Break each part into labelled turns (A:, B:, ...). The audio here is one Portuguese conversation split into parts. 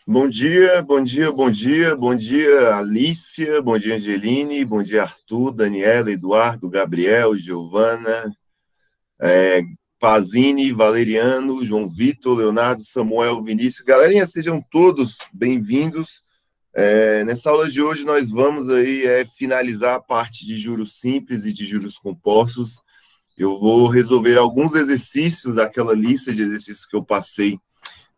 A: Bom dia, bom dia, bom dia, bom dia, Alícia, bom dia, Angeline, bom dia, Arthur, Daniela, Eduardo, Gabriel, Giovana, Pazini, Valeriano, João Vitor, Leonardo, Samuel, Vinícius. Galerinha, sejam todos bem-vindos. Nessa aula de hoje nós vamos aí finalizar a parte de juros simples e de juros compostos. Eu vou resolver alguns exercícios daquela lista de exercícios que eu passei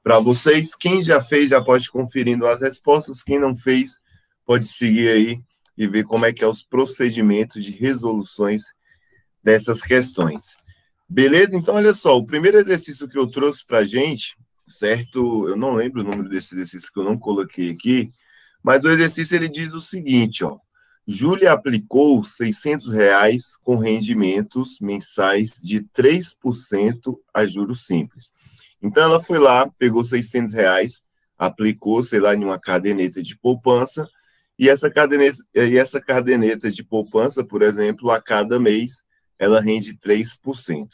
A: para vocês. Quem já fez já pode ir conferindo as respostas, quem não fez pode seguir aí e ver como é que é os procedimentos de resoluções dessas questões. Beleza? Então, olha só, o primeiro exercício que eu trouxe para a gente, certo? Eu não lembro o número desse exercício que eu não coloquei aqui, mas o exercício ele diz o seguinte, ó. Júlia aplicou R$ 600 com rendimentos mensais de 3% a juros simples. Então, ela foi lá, pegou R$ 600, aplicou, sei lá, em uma caderneta de poupança, e essa caderneta de poupança, por exemplo, a cada mês, ela rende 3%.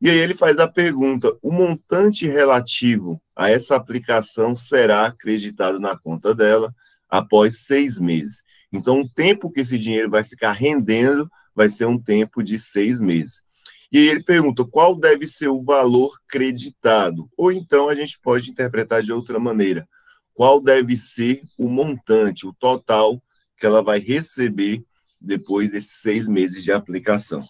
A: E aí ele faz a pergunta, o montante relativo a essa aplicação será acreditado na conta dela após 6 meses. Então, o tempo que esse dinheiro vai ficar rendendo vai ser um tempo de 6 meses. E aí ele pergunta qual deve ser o valor creditado. Ou então a gente pode interpretar de outra maneira. Qual deve ser o montante, o total que ela vai receber depois desses 6 meses de aplicação.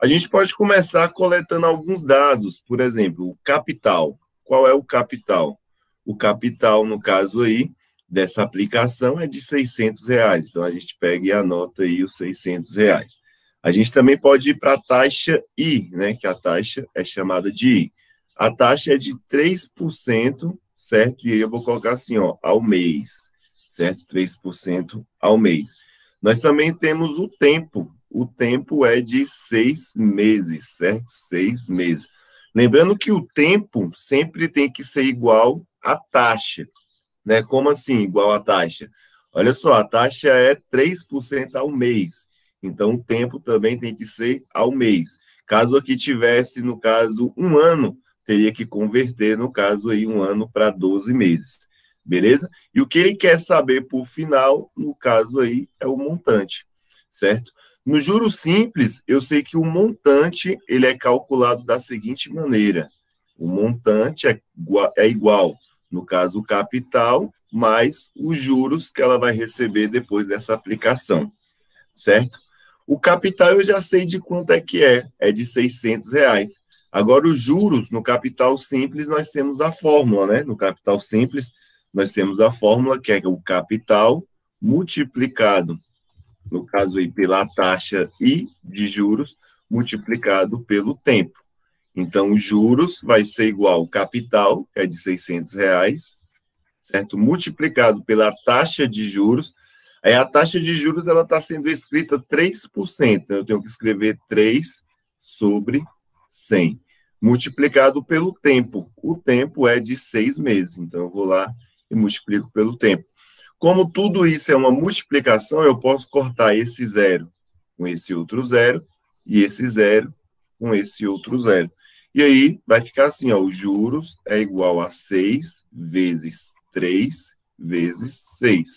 A: A gente pode começar coletando alguns dados, por exemplo, o capital. Qual é o capital? O capital, no caso aí, dessa aplicação é de R$ 600. Então, a gente pega e anota aí os R$ 600. A gente também pode ir para a taxa I, né? Que a taxa é chamada de I. A taxa é de 3%, certo? E aí eu vou colocar assim, ó, ao mês, certo? 3% ao mês. Nós também temos o tempo. O tempo é de 6 meses, certo? 6 meses. Lembrando que o tempo sempre tem que ser igual à taxa, né? Como assim, igual à taxa? Olha só, a taxa é 3% ao mês. Então, o tempo também tem que ser ao mês. Caso aqui tivesse, no caso, um ano, teria que converter, no caso aí, um ano para 12 meses. Beleza? E o que ele quer saber por final, no caso aí, é o montante, certo? No juros simples, eu sei que o montante ele é calculado da seguinte maneira: o montante é igual, no caso, o capital, mais os juros que ela vai receber depois dessa aplicação, certo? O capital eu já sei de quanto é de R$ 600. Agora, os juros, no capital simples, nós temos a fórmula, né? No capital simples, nós temos a fórmula que é o capital multiplicado, no caso aí, pela taxa I de juros, multiplicado pelo tempo. Então, os juros vai ser igual ao capital, que é de R$ 600, certo? Multiplicado pela taxa de juros. Aí a taxa de juros ela está sendo escrita 3%. Então, eu tenho que escrever 3 sobre 100. Multiplicado pelo tempo. O tempo é de 6 meses. Então, eu vou lá e multiplico pelo tempo. Como tudo isso é uma multiplicação, eu posso cortar esse zero com esse outro zero e esse zero com esse outro zero. E aí vai ficar assim, ó, os juros é igual a 6 vezes 3 vezes 6.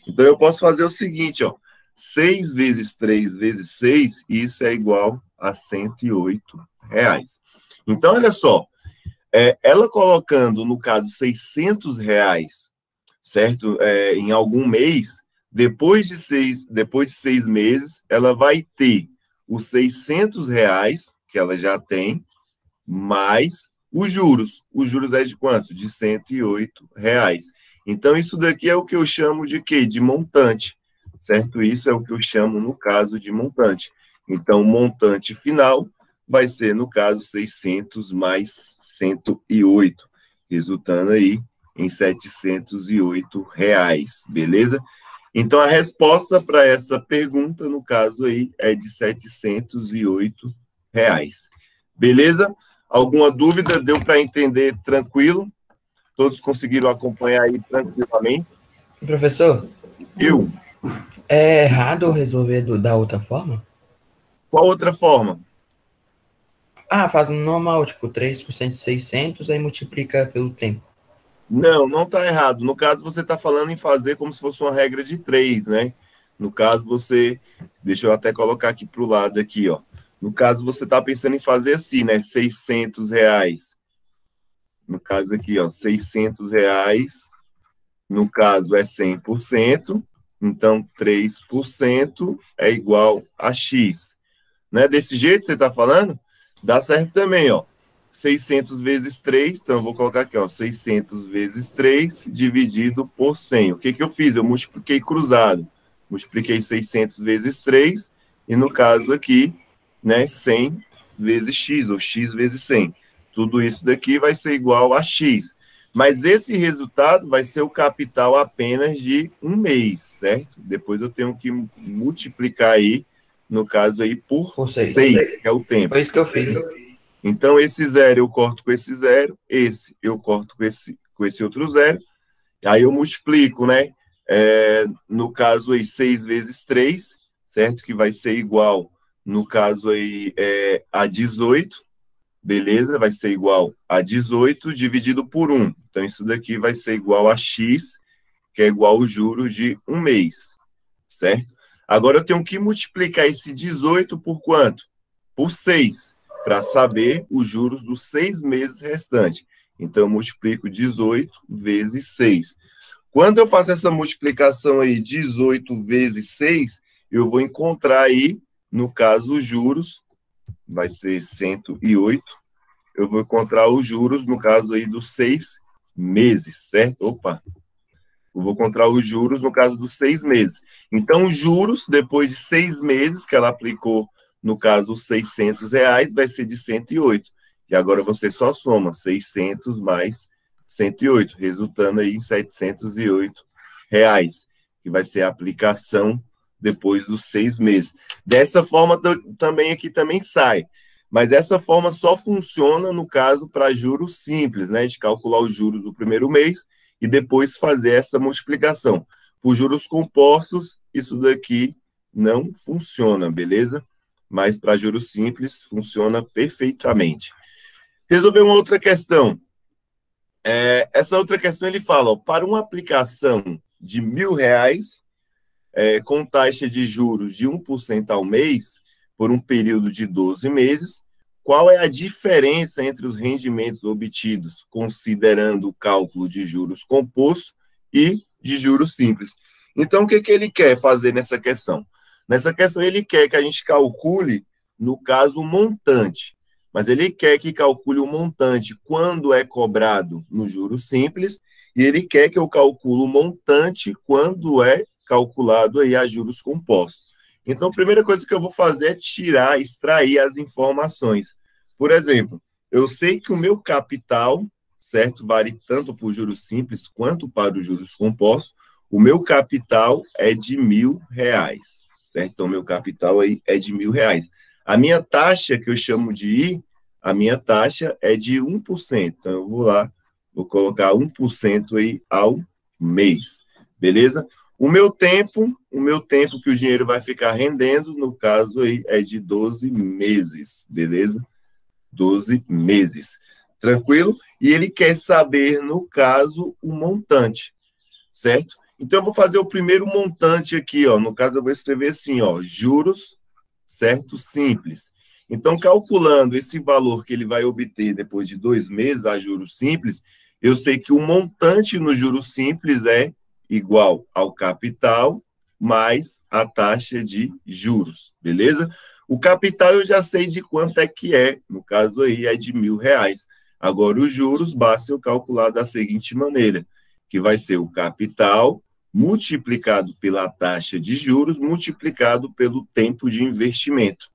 A: Então eu posso fazer o seguinte, ó, 6 vezes 3 vezes 6, isso é igual a R$ 108. Então, olha só, ela colocando, no caso, R$ 600, certo? Em algum mês, depois de seis meses, ela vai ter os R$ 600 que ela já tem, mais os juros. Os juros é de quanto? De R$ 108. Então, isso daqui é o que eu chamo de quê? De montante, certo? Isso é o que eu chamo, no caso, de montante. Então, o montante final vai ser, no caso, 600 mais 108, resultando aí em R$ 708, beleza? Então, a resposta para essa pergunta, no caso aí, é de R$ 708. Beleza? Alguma dúvida? Deu para entender tranquilo? Todos conseguiram acompanhar aí tranquilamente?
B: Professor,
A: Eu?
B: é errado eu resolver da outra forma?
A: Qual outra forma?
B: Ah, faz no normal, tipo, 3% de 600, aí multiplica pelo tempo.
A: Não, não está errado. No caso, você está falando em fazer como se fosse uma regra de 3, né? No caso, você... Deixa eu até colocar aqui para o lado aqui, ó. No caso, você está pensando em fazer assim, né? R$ 600. No caso aqui, ó, R$ 600. No caso, é 100%. Então, 3% é igual a X. Né? Desse jeito que você está falando, dá certo também, ó. 600 vezes 3, então eu vou colocar aqui, ó, 600 vezes 3 dividido por 100. O que que eu fiz? Eu multipliquei cruzado. Multipliquei 600 vezes 3 e no caso aqui, né, 100 vezes x, ou x vezes 100. Tudo isso daqui vai ser igual a x. Mas esse resultado vai ser o capital apenas de um mês, certo? Depois eu tenho que multiplicar aí, no caso aí, por
B: Por
A: 6, que é o tempo.
B: Foi isso que eu fiz.
A: Então, esse zero eu corto com esse zero, esse eu corto com esse outro zero, aí eu multiplico, né? No caso aí, 6 vezes 3, certo? Que vai ser igual, no caso aí, a 18, beleza? Vai ser igual a 18 dividido por 1. Então, isso daqui vai ser igual a x, que é igual ao juros de um mês, certo? Agora, eu tenho que multiplicar esse 18 por quanto? Por 6, para saber os juros dos 6 meses restantes. Então, eu multiplico 18 vezes 6. Quando eu faço essa multiplicação aí, 18 vezes 6, eu vou encontrar aí, no caso, os juros, vai ser 108. Eu vou encontrar os juros, no caso aí, dos 6 meses, certo? Opa! Eu vou encontrar os juros no caso dos 6 meses. Então, os juros, depois de 6 meses que ela aplicou, no caso, os R$ 600, vai ser de 108. E agora você só soma 600 mais 108, resultando aí em R$ 708, que vai ser a aplicação depois dos 6 meses. Dessa forma, também aqui também sai. Mas essa forma só funciona, no caso, para juros simples, né? De calcular os juros do primeiro mês e depois fazer essa multiplicação. Por juros compostos, isso daqui não funciona, beleza? Mas para juros simples, funciona perfeitamente. Resolver uma outra questão. Essa outra questão ele fala, ó, para uma aplicação de R$ 1.000, com taxa de juros de 1% ao mês, por um período de 12 meses, qual é a diferença entre os rendimentos obtidos, considerando o cálculo de juros compostos e de juros simples? Então, o que que ele quer fazer nessa questão? Nessa questão, ele quer que a gente calcule, no caso, o montante, mas ele quer que calcule o montante quando é cobrado no juros simples, e ele quer que eu calcule o montante quando é calculado aí a juros compostos. Então, a primeira coisa que eu vou fazer é extrair as informações. Por exemplo, eu sei que o meu capital, certo, vale tanto para os juros simples quanto para os juros compostos. O meu capital é de R$ 1.000, certo? Então, meu capital aí é de R$ 1.000. A minha taxa, que eu chamo de I, a minha taxa é de 1%. Então, eu vou lá, vou colocar 1% aí ao mês, beleza? O meu tempo que o dinheiro vai ficar rendendo, no caso aí, é de 12 meses, beleza? 12 meses. Tranquilo? E ele quer saber, no caso, o montante, certo? Então, eu vou fazer o primeiro montante aqui, ó. No caso, eu vou escrever assim, ó, juros, certo? Simples. Então, calculando esse valor que ele vai obter depois de 2 meses a juros simples, eu sei que o montante no juros simples é igual ao capital mais a taxa de juros, beleza? O capital eu já sei de quanto é que é, no caso aí é de R$ 1.000. Agora, os juros, basta eu calcular da seguinte maneira, que vai ser o capital multiplicado pela taxa de juros, multiplicado pelo tempo de investimento,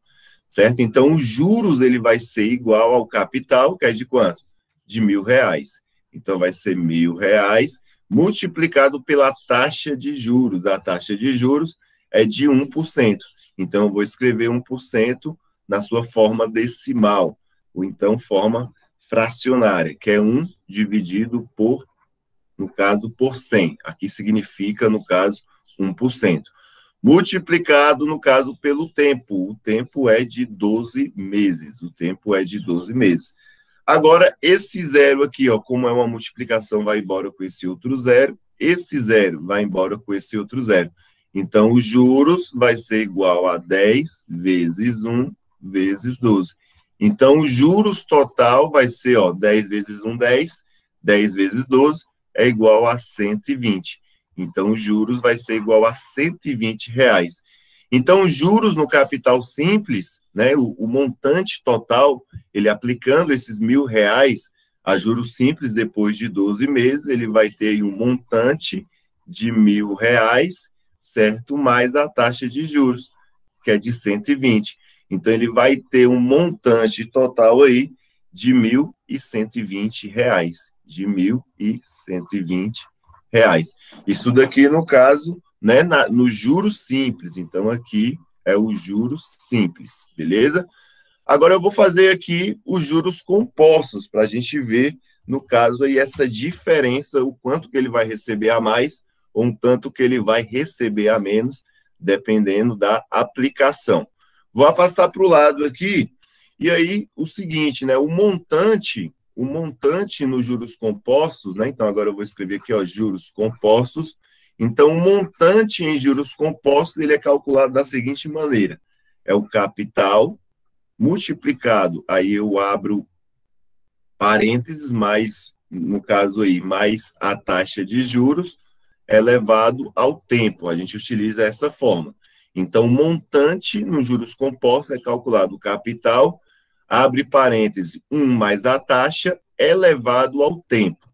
A: certo? Então, os juros ele vai ser igual ao capital, que é de quanto? De R$ 1.000. Então, vai ser R$ 1.000 multiplicado pela taxa de juros. A taxa de juros é de 1%. Então, eu vou escrever 1% na sua forma decimal, ou então forma fracionária, que é 1 dividido por, no caso, por 100. Aqui significa, no caso, 1%. Multiplicado, no caso, pelo tempo. O tempo é de 12 meses. O tempo é de 12 meses. Agora, esse zero aqui, ó, como é uma multiplicação, vai embora com esse outro zero. Esse zero vai embora com esse outro zero. Então, os juros vai ser igual a 10 vezes 1 vezes 12. Então, os juros total vai ser, ó, 10 vezes 1, 10. 10 vezes 12 é igual a 120. Então, os juros vai ser igual a R$ 120. Então, os juros no capital simples, né, o montante total, ele aplicando esses R$ 1.000 a juros simples depois de 12 meses, ele vai ter aí um montante de R$ 1.000, certo? Mais a taxa de juros, que é de 120. Então, ele vai ter um montante total aí de R$ 1.120. De R$ 1.120. Isso daqui, no caso, né, no juros simples. Então, aqui é o juros simples, beleza? Agora, eu vou fazer aqui os juros compostos, para a gente ver, no caso, aí, essa diferença, o quanto que ele vai receber a mais, ou um tanto que ele vai receber a menos, dependendo da aplicação. Vou afastar para o lado aqui, e aí, o seguinte, né, o montante nos juros compostos, né, então agora eu vou escrever aqui, ó, juros compostos. Então, o montante em juros compostos, ele é calculado da seguinte maneira, é o capital multiplicado, aí eu abro parênteses, mais, no caso aí, mais a taxa de juros elevado ao tempo. A gente utiliza essa forma. Então, o montante nos juros compostos é calculado o capital, abre parênteses, 1 mais a taxa elevado ao tempo.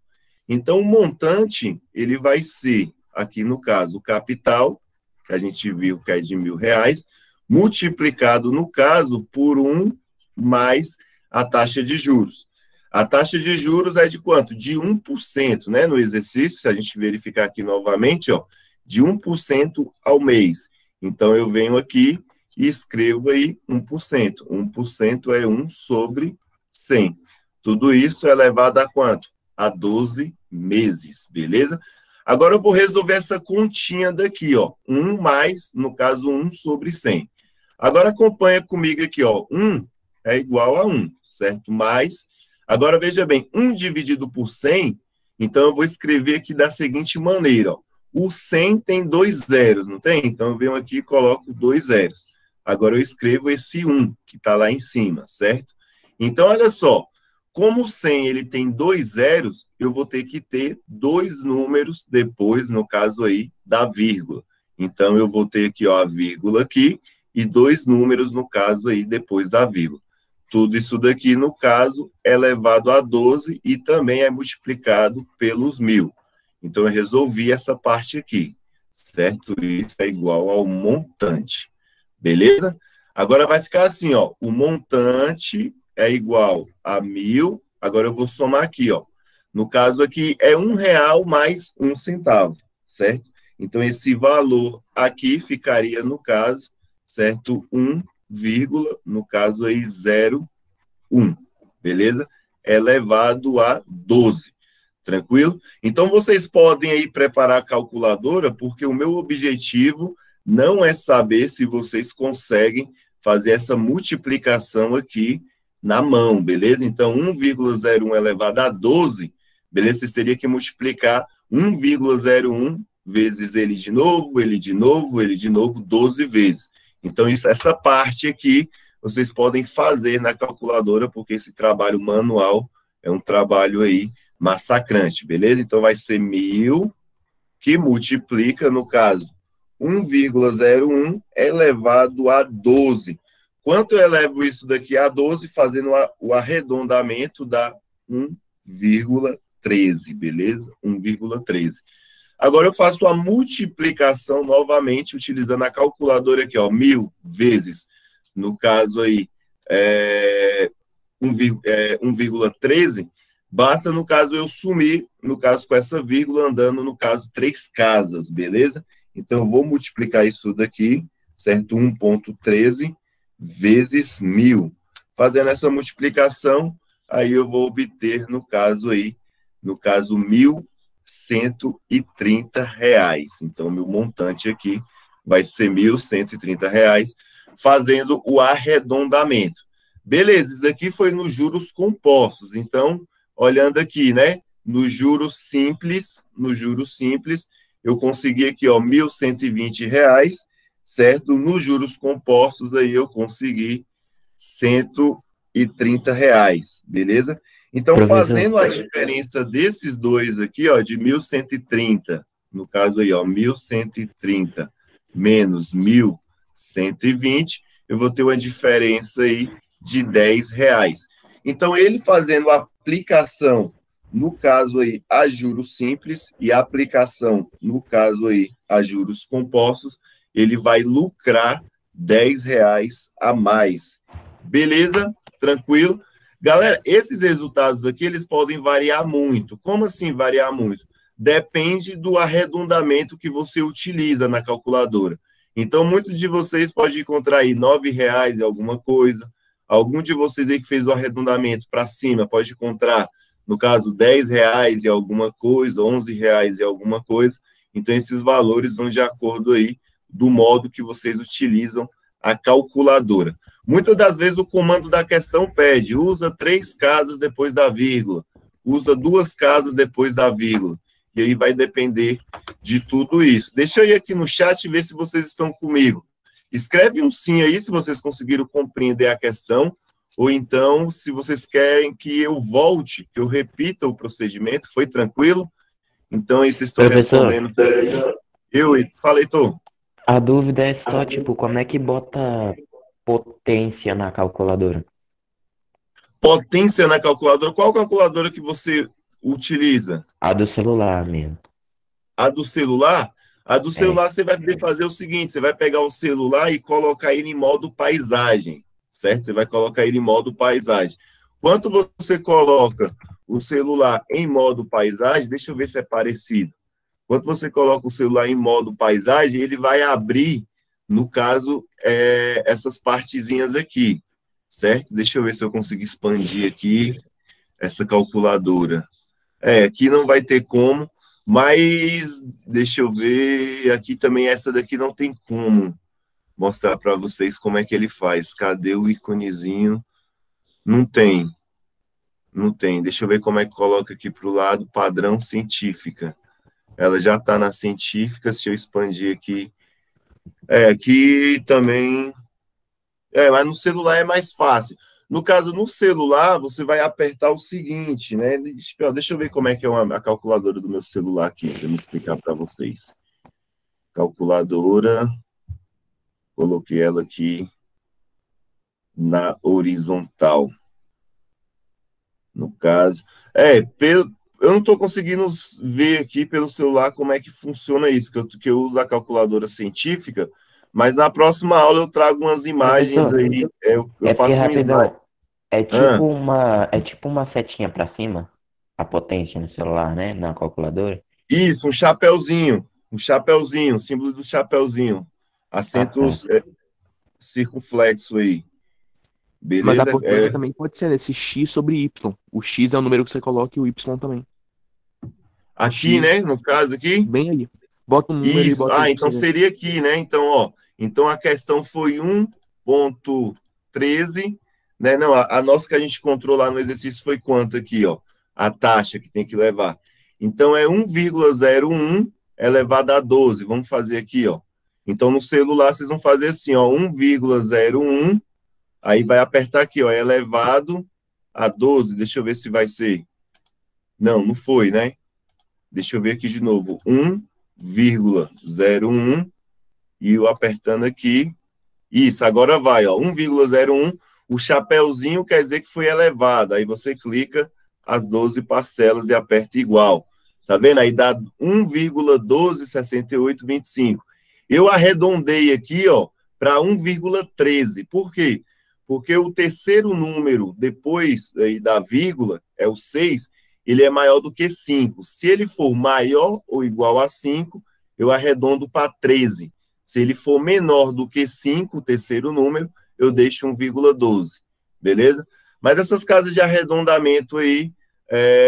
A: Então, o montante, ele vai ser, aqui no caso, o capital, que a gente viu que é de R$ 1.000, multiplicado, no caso, por 1 mais a taxa de juros. A taxa de juros é de quanto? De 1%, né? No exercício, se a gente verificar aqui novamente, ó, de 1% ao mês. Então, eu venho aqui e escrevo aí 1%. 1% é 1 sobre 100. Tudo isso é elevado a quanto? A 12 meses, beleza? Agora, eu vou resolver essa continha daqui, ó. 1 mais, no caso, 1 sobre 100. Agora, acompanha comigo aqui, ó. 1 é igual a 1, certo? Mais, agora, veja bem, 1 dividido por 100, então, eu vou escrever aqui da seguinte maneira, ó. O 100 tem 2 zeros, não tem? Então, eu venho aqui e coloco 2 zeros. Agora, eu escrevo esse 1, que está lá em cima, certo? Então, olha só, como o 100 ele tem 2 zeros, eu vou ter que ter 2 números depois, no caso aí, da vírgula. Então, eu vou ter aqui, ó, a vírgula aqui, e 2 números, no caso aí, depois da vírgula. Tudo isso daqui, no caso, é elevado a 12 e também é multiplicado pelos 1.000. Então, eu resolvi essa parte aqui, certo? Isso é igual ao montante, beleza? Agora vai ficar assim, ó, o montante é igual a 1.000, agora eu vou somar aqui, ó. No caso aqui, é R$ 1 mais 1 centavo, certo? Então, esse valor aqui ficaria, no caso, certo? 1, no caso aí, 0,1, beleza? Elevado a 12. Tranquilo? Então, vocês podem aí preparar a calculadora, porque o meu objetivo não é saber se vocês conseguem fazer essa multiplicação aqui na mão, beleza? Então, 1,01 elevado a 12, beleza? Vocês teriam que multiplicar 1,01 vezes ele de novo, ele de novo, ele de novo, 12 vezes. Então, essa parte aqui, vocês podem fazer na calculadora, porque esse trabalho manual é um trabalho aí massacrante, beleza? Então, vai ser 1.000 que multiplica, no caso, 1,01 elevado a 12. Quanto eu elevo isso daqui a 12? Fazendo o arredondamento, dá 1,13, beleza? 1,13. Agora, eu faço a multiplicação novamente, utilizando a calculadora aqui, ó, 1.000 vezes, no caso aí, 1,13, basta, no caso, eu sumir, no caso, com essa vírgula, andando, no caso, 3 casas, beleza? Então, eu vou multiplicar isso daqui, certo? 1,13 vezes 1.000. Fazendo essa multiplicação, aí eu vou obter, no caso aí, no caso, R$ 1.130. Então, meu montante aqui vai ser R$ 1.130, fazendo o arredondamento. Beleza, isso daqui foi nos juros compostos. Então, olhando aqui, né? No juros simples, eu consegui aqui, ó, R$ 1.120, certo? Nos juros compostos, aí eu consegui R$ 130, beleza? Então,
B: Professor,
A: fazendo a diferença desses dois aqui, ó, de 1.130, no caso aí, ó, 1.130 menos 1.120, eu vou ter uma diferença aí de R$ 10. Então, ele fazendo a aplicação, no caso aí, a juros simples e a aplicação, no caso aí, a juros compostos, ele vai lucrar R$ 10 a mais. Beleza? Tranquilo? Galera, esses resultados aqui, eles podem variar muito. Como assim variar muito? Depende do arredondamento que você utiliza na calculadora. Então, muitos de vocês podem encontrar aí R$ 9 e alguma coisa. Algum de vocês aí que fez o arredondamento para cima pode encontrar, no caso, R$ 10 e alguma coisa, R$ 11 e alguma coisa. Então, esses valores vão de acordo aí do modo que vocês utilizam a calculadora. Muitas das vezes o comando da questão pede, usa 3 casas depois da vírgula, usa 2 casas depois da vírgula. E aí vai depender de tudo isso. Deixa eu ir aqui no chat e ver se vocês estão comigo. Escreve um sim aí, se vocês conseguiram compreender a questão, ou então, se vocês querem que eu volte, que eu repita o procedimento, foi tranquilo? Então, aí vocês estão
B: professor,
A: respondendo que sim. Falei, Tô.
B: a dúvida é só, tipo, como é que bota potência na calculadora?
A: Potência na calculadora. Qual calculadora que você utiliza?
B: A do celular mesmo.
A: A do celular? A do
B: É.
A: celular você vai poder fazer o seguinte, você vai pegar o celular e colocar ele em modo paisagem, certo? Você vai colocar ele em modo paisagem. Quando você coloca o celular em modo paisagem, deixa eu ver se é parecido. Quando você coloca o celular em modo paisagem, ele vai abrir, no caso, essas partezinhas aqui, certo? Deixa eu ver se eu consigo expandir aqui essa calculadora. Aqui não vai ter como, mas deixa eu ver, aqui também essa daqui não tem como mostrar para vocês como é que ele faz. Cadê o íconezinho? Não tem. Não tem. Deixa eu ver como é que coloca aqui para o lado, padrão científica. Ela já está na científica, se eu expandir aqui. Aqui também... mas no celular é mais fácil. No caso, no celular, você vai apertar o seguinte, né? Deixa eu ver como é que é a calculadora do meu celular aqui, para me explicar para vocês. Calculadora, coloquei ela aqui na horizontal. No caso, eu não estou conseguindo ver aqui pelo celular como é que funciona isso, que eu uso a calculadora científica, mas na próxima aula eu trago umas imagens
B: Professor,
A: aí, eu
B: é porque,
A: faço um slide.
B: rapidão, é tipo uma setinha pra cima, a potência no celular, né? Na calculadora.
A: Isso, um chapeuzinho, símbolo do chapeuzinho,
B: Ah,
A: acento
B: tá.
A: circunflexo aí,
C: Mas a
A: beleza?
C: potência também pode ser esse x sobre y. O x é o número que você coloca e o y também.
A: Aqui, né, no caso aqui,
C: Bem aí. Bota um número e
A: isso,
C: bota aí pra
A: então
C: você ver.
A: seria aqui, né, então a questão foi 1,13, né, não, a nossa que a gente encontrou lá no exercício foi quanto aqui, ó, a taxa que tem que levar, então é 1,01 elevado a 12, vamos fazer aqui, ó, então no celular vocês vão fazer assim, ó, 1,01, aí vai apertar aqui, ó, elevado a 12, deixa eu ver se vai ser, não foi, né, deixa eu ver aqui de novo, 1,01 e eu apertando aqui, isso, agora vai, ó, 1,01, o chapeuzinho quer dizer que foi elevado, aí você clica as 12 parcelas e aperta igual, tá vendo? Aí dá 1,126825. Eu arredondei aqui, ó, para 1,13, por quê? Porque o terceiro número depois aí da vírgula, é o 6, ele é maior do que 5. Se ele for maior ou igual a 5, eu arredondo para 13. Se ele for menor do que 5, o terceiro número, eu deixo 1,12. Beleza? Mas essas casas de arredondamento aí,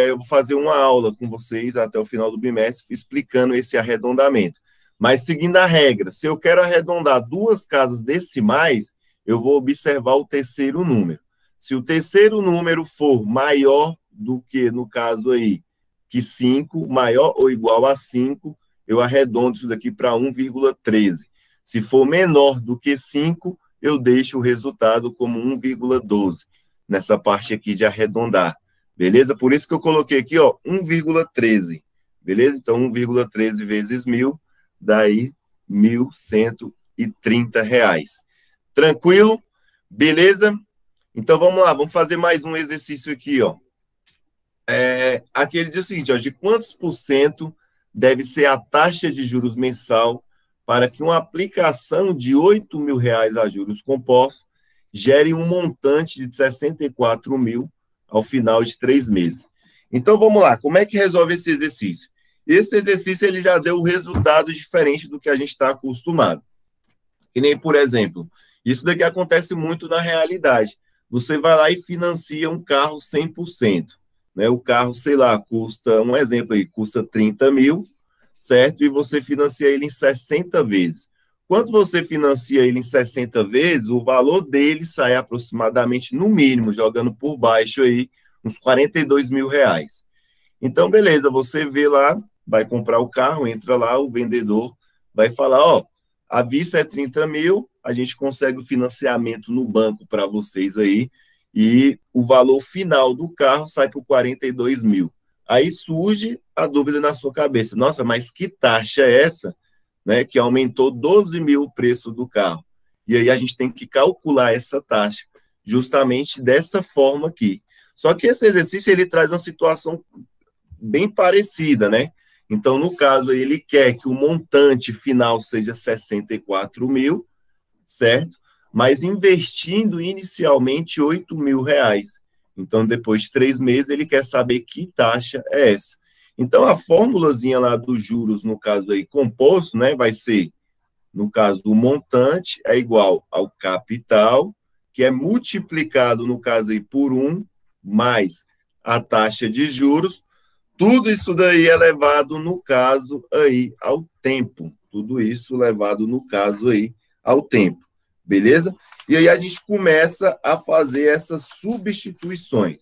A: eu vou fazer uma aula com vocês até o final do bimestre, explicando esse arredondamento. Mas seguindo a regra, se eu quero arredondar 2 casas decimais, eu vou observar o terceiro número. Se o terceiro número for maior do que, no caso aí, que 5, maior ou igual a 5, eu arredondo isso daqui para 1,13. Se for menor do que 5, eu deixo o resultado como 1,12, nessa parte aqui de arredondar, beleza? Por isso que eu coloquei aqui, ó, 1,13, beleza? Então, 1,13 vezes 1.000, daí R$ 1.130. Tranquilo? Beleza? Então, vamos lá, vamos fazer mais um exercício aqui, ó. Aqui ele diz o seguinte, ó, de quantos por cento deve ser a taxa de juros mensal para que uma aplicação de R$ 8.000 a juros compostos gere um montante de 64 mil ao final de 3 meses. Então, vamos lá, como é que resolve esse exercício? Esse exercício ele já deu um resultado diferente do que a gente está acostumado. Que nem, por exemplo, isso daqui acontece muito na realidade. Você vai lá e financia um carro 100%. Né? O carro, sei lá, custa, um exemplo aí, custa 30 mil, certo? E você financia ele em 60 vezes. Quando você financia ele em 60 vezes, o valor dele sai aproximadamente, no mínimo, jogando por baixo aí, uns R$ 42 mil. Então, beleza, você vê lá, vai comprar o carro, entra lá, o vendedor vai falar, ó, a vista é 30 mil, a gente consegue o financiamento no banco para vocês aí, e o valor final do carro sai por 42 mil. Aí surge a dúvida na sua cabeça, nossa, mas que taxa é essa, né, que aumentou 12 mil o preço do carro? E aí a gente tem que calcular essa taxa, justamente dessa forma aqui. Só que esse exercício, ele traz uma situação bem parecida, né? Então, no caso, ele quer que o montante final seja 64 mil, certo? Mas investindo inicialmente R$ 8.000. Então, depois de 3 meses, ele quer saber que taxa é essa. Então, a fórmulazinha lá dos juros, no caso aí, composto, né, vai ser, no caso do montante, é igual ao capital, que é multiplicado, no caso aí, por 1, mais a taxa de juros. Tudo isso daí é levado, no caso aí, ao tempo. Tudo isso levado, no caso aí, ao tempo. Beleza? E aí a gente começa a fazer essas substituições.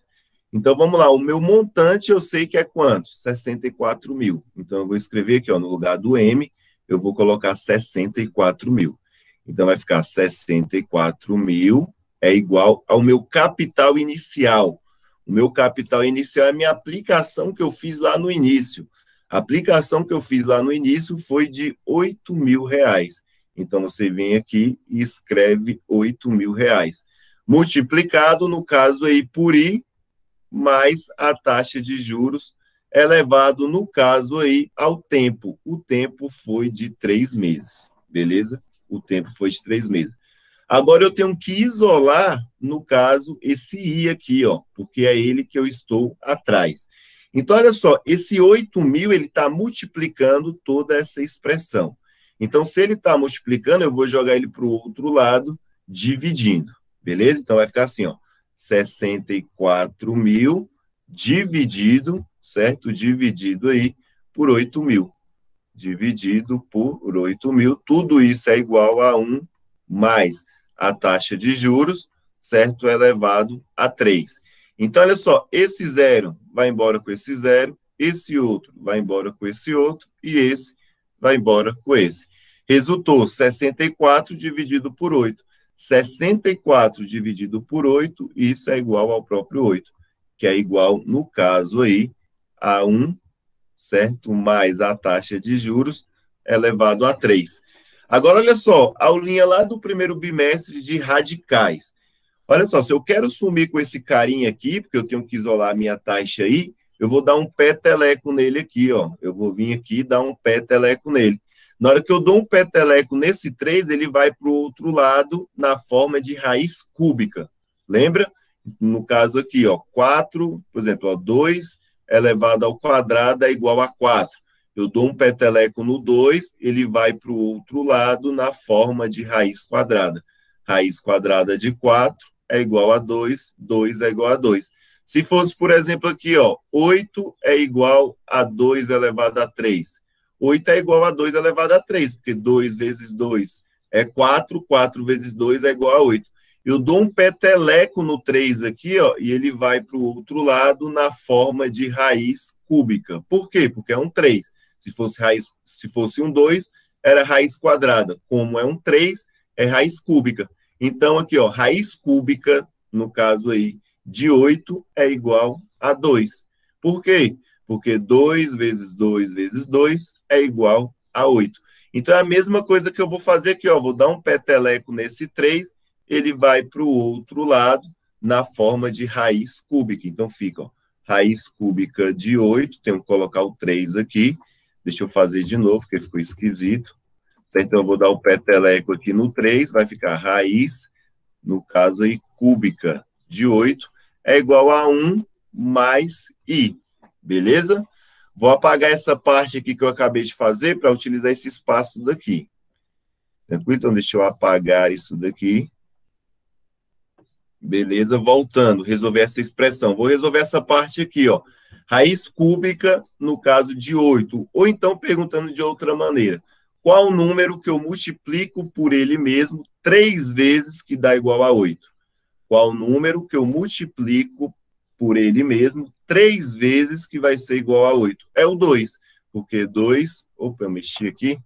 A: Então, vamos lá. O meu montante, eu sei que é quanto? 64 mil. Então, eu vou escrever aqui, ó, no lugar do M, eu vou colocar 64 mil. Então, vai ficar 64 mil é igual ao meu capital inicial. O meu capital inicial é a minha aplicação que eu fiz lá no início. A aplicação que eu fiz lá no início foi de R$ 8.000. Então, você vem aqui e escreve R$ 8.000. Multiplicado, no caso aí, por I, mais a taxa de juros elevado, no caso aí, ao tempo. O tempo foi de 3 meses, beleza? O tempo foi de 3 meses. Agora, eu tenho que isolar, no caso, esse I aqui, ó, porque é ele que eu estou atrás. Então, olha só, esse 8.000, ele está multiplicando toda essa expressão. Então, se ele está multiplicando, eu vou jogar ele para o outro lado, dividindo, beleza? Então, vai ficar assim, ó, 64 mil dividido, certo? Dividido aí por 8.000. Dividido por 8.000, tudo isso é igual a 1 mais a taxa de juros, certo? Elevado a 3. Então, olha só, esse zero vai embora com esse zero, esse outro vai embora com esse outro, e esse vai embora com esse. Resultou 64 dividido por 8. 64 dividido por 8, isso é igual ao próprio 8, que é igual, no caso aí, a 1, certo? Mais a taxa de juros elevado a 3. Agora, olha só, a aulinha lá do primeiro bimestre de radicais. Olha só, se eu quero sumir com esse carinha aqui, porque eu tenho que isolar a minha taxa aí, eu vou dar um peteleco nele aqui, ó. Eu vou vir aqui e dar um peteleco nele. Na hora que eu dou um peteleco nesse 3, ele vai para o outro lado na forma de raiz cúbica. Lembra? No caso aqui, ó, 4, por exemplo, ó, 2 elevado ao quadrado é igual a 4. Eu dou um peteleco no 2, ele vai para o outro lado na forma de raiz quadrada. Raiz quadrada de 4 é igual a 2, 2 é igual a 2. Se fosse, por exemplo, aqui, ó, 8 é igual a 2 elevado a 3. 8 é igual a 2 elevado a 3, porque 2 vezes 2 é 4, 4 vezes 2 é igual a 8. Eu dou um peteleco no 3 aqui, ó, e ele vai para o outro lado na forma de raiz cúbica. Por quê? Porque é um 3. Se fosse um 2, era raiz quadrada. Como é um 3, é raiz cúbica. Então, aqui, ó, raiz cúbica, no caso aí, de 8 é igual a 2. Por quê? Porque 2 vezes 2 vezes 2 é igual a 8. Então, é a mesma coisa que eu vou fazer aqui, ó. Vou dar um peteleco nesse 3, ele vai para o outro lado na forma de raiz cúbica. Então, fica, ó, raiz cúbica de 8, tenho que colocar o 3 aqui. Deixa eu fazer de novo, porque ficou esquisito. Certo? Então, eu vou dar o peteleco aqui no 3, vai ficar raiz, no caso aí, cúbica de 8, é igual a 1 mais i. Beleza? Vou apagar essa parte aqui que eu acabei de fazer para utilizar esse espaço daqui. Tranquilo? Então, deixa eu apagar isso daqui. Beleza? Voltando, resolver essa expressão. Vou resolver essa parte aqui, ó. Raiz cúbica, no caso de 8. Ou então, perguntando de outra maneira. Qual o número que eu multiplico por ele mesmo 3 vezes que dá igual a 8? Qual o número que eu multiplico por ele mesmo 3 vezes que vai ser igual a 8? É o 2. Porque 2... Opa, eu mexi aqui.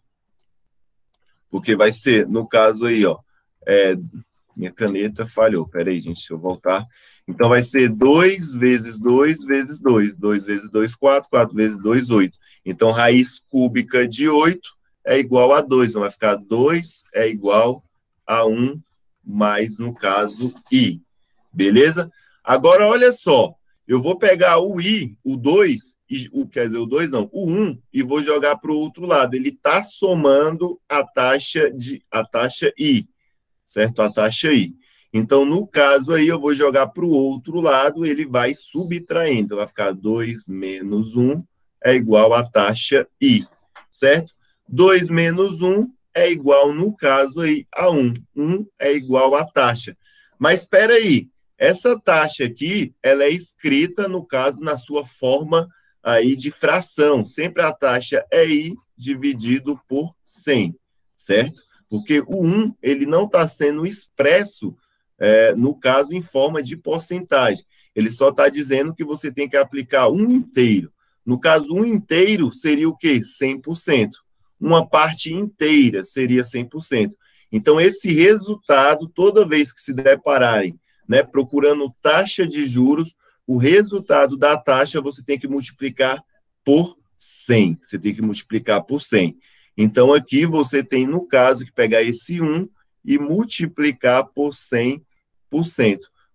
A: Porque vai ser, no caso aí, ó... minha caneta falhou. Peraí, gente, deixa eu voltar. Então, vai ser 2 vezes 2 vezes 2. 2 vezes 2, 4. 4 vezes 2, 8. Então, raiz cúbica de 8 é igual a 2. Então, vai ficar 2 é igual a 1 mais, no caso, i. Beleza? Agora, olha só. Eu vou pegar o i, o 2, quer dizer, o 2 não, o 1, e vou jogar para o outro lado. Ele está somando a taxa i. Certo? A taxa i. Então, no caso aí, eu vou jogar para o outro lado, ele vai subtraindo. Então, vai ficar 2 menos 1 é igual a taxa i. Certo? 2 menos 1 é igual, no caso aí, a 1. 1 é igual a taxa. Mas, espera aí, essa taxa aqui, ela é escrita, no caso, na sua forma aí de fração. Sempre a taxa é i dividido por 100. Certo? Porque o 1, ele não está sendo expresso, no caso, em forma de porcentagem. Ele só está dizendo que você tem que aplicar 1 inteiro. No caso, 1 inteiro seria o quê? 100%. Uma parte inteira seria 100%. Então, esse resultado, toda vez que se depararem, né, procurando taxa de juros, o resultado da taxa você tem que multiplicar por 100. Você tem que multiplicar por 100. Então, aqui você tem, no caso, que pegar esse 1 e multiplicar por 100%.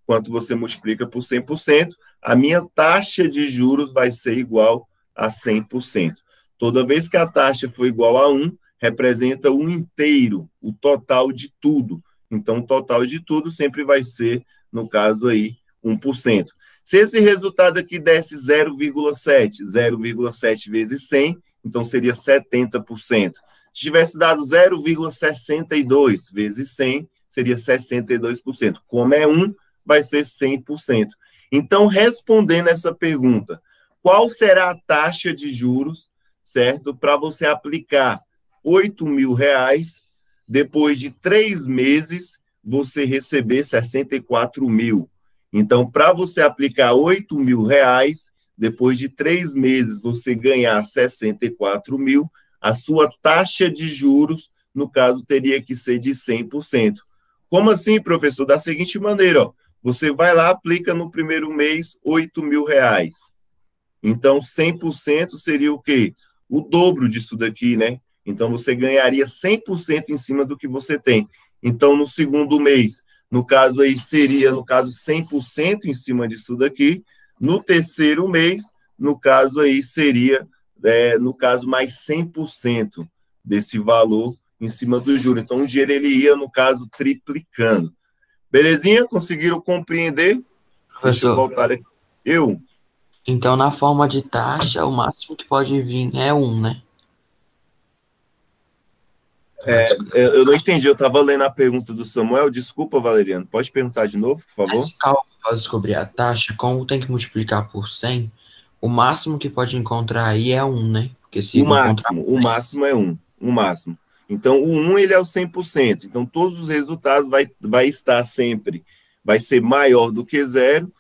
A: Quanto você multiplica por 100%, a minha taxa de juros vai ser igual a 100%. Toda vez que a taxa for igual a 1, representa o inteiro, o total de tudo. Então, o total de tudo sempre vai ser, no caso aí, 1%. Se esse resultado aqui desse 0,7 vezes 100, então seria 70%. Se tivesse dado 0,62 vezes 100, seria 62%. Como é 1, vai ser 100%. Então, respondendo essa pergunta, qual será a taxa de juros, certo, para você aplicar R$8.000, depois de 3 meses, você receber 64 mil. Então, para você aplicar R$8.000, depois de 3 meses, você ganhar 64 mil, a sua taxa de juros, no caso, teria que ser de 100%. Como assim, professor? Da seguinte maneira, ó, você vai lá, aplica no primeiro mês R$8.000. Então, 100% seria o quê? O dobro disso daqui, né? Então, você ganharia 100% em cima do que você tem. Então, no segundo mês, no caso aí, seria, no caso, 100% em cima disso daqui. No terceiro mês, no caso aí, seria, no caso, mais 100% desse valor em cima do juro. Então, o dinheiro, ele ia, no caso, triplicando. Belezinha? Conseguiram compreender?
D: Professor,
A: deixa eu voltar aqui.
D: Então, na forma de taxa, o máximo que pode vir é 1, né?
A: Eu não entendi, eu estava lendo a pergunta do Samuel. Desculpa, Valeriano. Pode perguntar de novo, por favor?
D: Esse cálculo para descobrir a taxa, como tem que multiplicar por 100, o máximo que pode encontrar aí é 1, né? Porque se
A: o máximo é 1. O máximo. Então, o 1 ele é o 100%. Então, todos os resultados vai estar sempre, vai ser maior do que 0,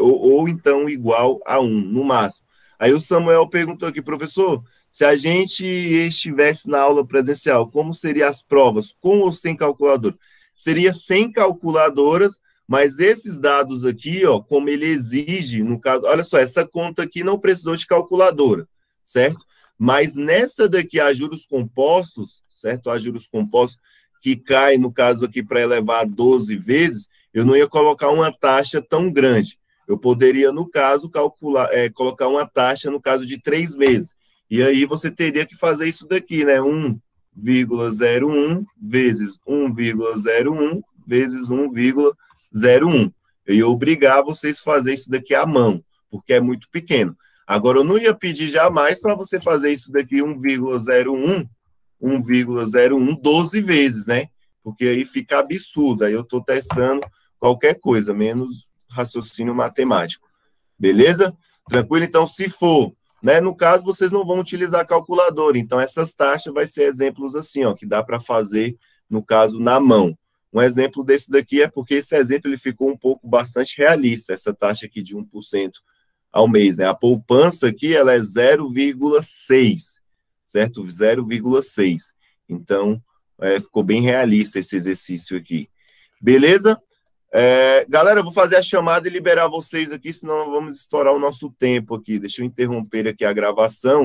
A: ou então igual a 1, no máximo. Aí o Samuel perguntou aqui, professor, se a gente estivesse na aula presencial, como seriam as provas, com ou sem calculadora? Seria sem calculadoras, mas esses dados aqui, ó, como ele exige, no caso, olha só, essa conta aqui não precisou de calculadora, certo? Mas nessa daqui, a juros compostos, certo? A juros compostos, que cai, no caso aqui, para elevar a 12 vezes, eu não ia colocar uma taxa tão grande. Eu poderia, no caso, colocar uma taxa, no caso de 3 meses. E aí você teria que fazer isso daqui, né? 1,01 vezes 1,01 vezes 1,01. Eu ia obrigar vocês a fazer isso daqui à mão, porque é muito pequeno. Agora, eu não ia pedir jamais para você fazer isso daqui 1,01 12 vezes, né? Porque aí fica absurdo. Aí eu estou testando qualquer coisa, menos raciocínio matemático. Beleza? Tranquilo? Então, se for, né? No caso, vocês não vão utilizar a calculadora. Então, essas taxas vai ser exemplos assim, ó, que dá para fazer, no caso, na mão. Um exemplo desse daqui é porque esse exemplo ele ficou um pouco bastante realista, essa taxa aqui de 1% ao mês, né? A poupança aqui, ela é 0,6, certo? 0,6. Então, ficou bem realista esse exercício aqui. Beleza? Galera, eu vou fazer a chamada e liberar vocês aqui, senão vamos estourar o nosso tempo aqui. Deixa eu interromper aqui a gravação.